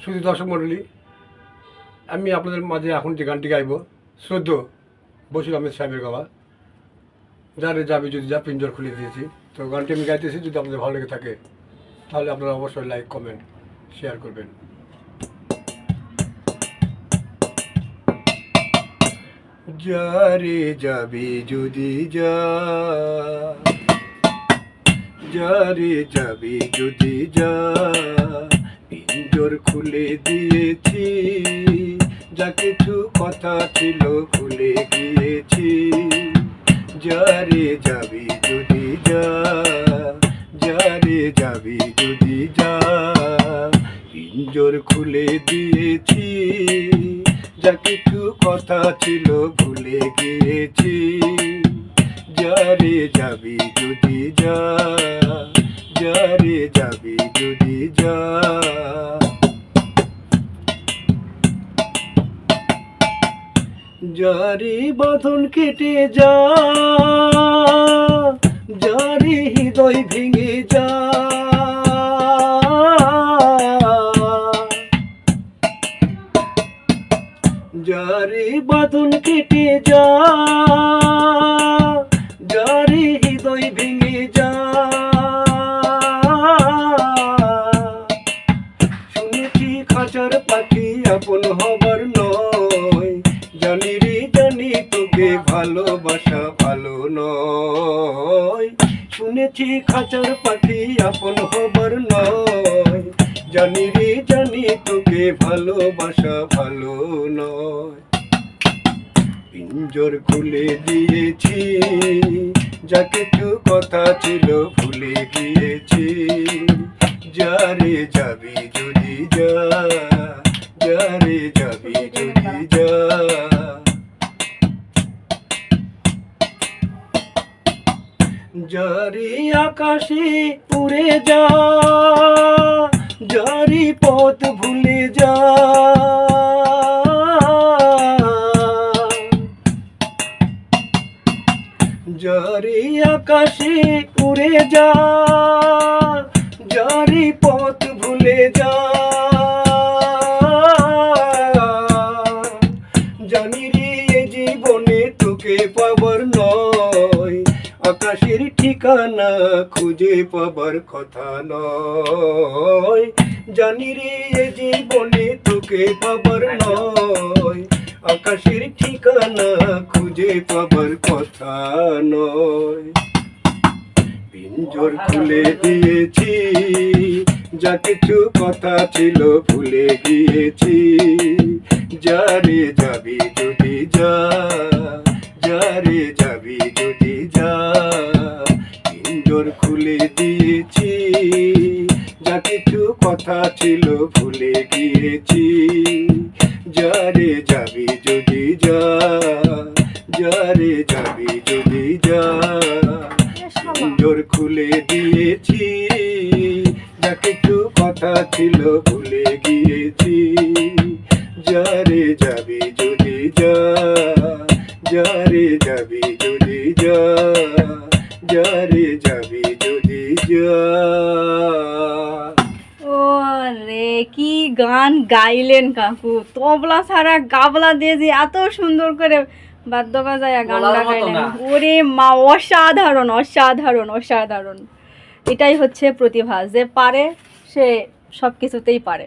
শুধু দর্শক মণ্ডলী, আমি আপনাদের মাঝে এখন যে গানটি গাইব শ্রদ্ধ বশির আহমেদ সাহেবের গাওয়া, যারে যাবি যদি যা পিঞ্জর খুলে দিয়েছি। তো গানটি আমি গাইতেছি, যদি আপনাদের ভালো লেগে থাকে তাহলে আপনারা অবশ্যই লাইক, কমেন্ট, শেয়ার করবেন। যারে যাবি যদি যা, যারে যাবি যদি যা, পিঞ্জর খুলে দিয়েছি, যা কিছু কথা ছিল ভুলে গিয়েছি। যারে যাবি যদি যা, যারে যাবি যদি যা, পিঞ্জর খুলে দিয়েছি, যা কিছু কথা ছিল ভুলে গিয়েছি। যারে যাবি যদি যা, যারে যাবি যদি যা। যারি বাঁধন কেটে যা, যারি হৃদয় ভেঙে যা, যারি বাঁধন কেটে যা, যারি হৃদয় ভেঙে যা। শুনেছি খাঁচার পাখি আপন হবার নয়, জানি রে জানি তোকে ভালোবাসা ভালো নয়। শুনেছি খাঁচার পাখি আপন হবার নয়, জানি রে জানি তোকে ভালোবাসা ভালো নয়। পিঞ্জর খুলে দিয়েছি, যা কিছু কথা ছিল ভুলে গিয়েছি। যারে যাবি যদি যা, যারে যাবি যদি যা। যারি আকাশে উড়ে যা, যারি পথ ভুলে যা। যারি আকাশে উড়ে যা, যারি পথ ভুলে যা। জানি রে এ জীবনে তোকে পাবার নয়, আকাশের ঠিকানা খুঁজে পাবার কথা নয়। জানি রে এ জীবনে তোকে পাবার নয়, আকাশের ঠিকানা খুঁজে পাবার কথা নয়। পিঞ্জর খুলে দিয়েছি, যা কিছু কথা ছিল ভুলে গিয়েছি। যারে যাবি যদি যা, যারে যাবি যদি যা। পিঞ্জর খুলে দিয়েছি, যা কিছু কথা ছিল ভুলে গিয়েছি। যারে যাবি যদি যা, যারে যাবি যদি যা। পিঞ্জর খুলে দিয়েছি, যা কিছু কথা ছিল ভুলে গিয়েছি। যারে যাবি যদি যা, যারে যাবি যদি যা, যারে যাবি যদি যা। ও রে, কি গান গাইলেন কাকু! তবলা ছাড়া গাবলা দিয়ে যে এত সুন্দর করে বাদ্য বাজায় গানটা গাইলেন, ওরে মা, অসাধারণ অসাধারণ অসাধারণ। এটাই হচ্ছে প্রতিভা, যে পারে সে সব কিছুতেই পারে।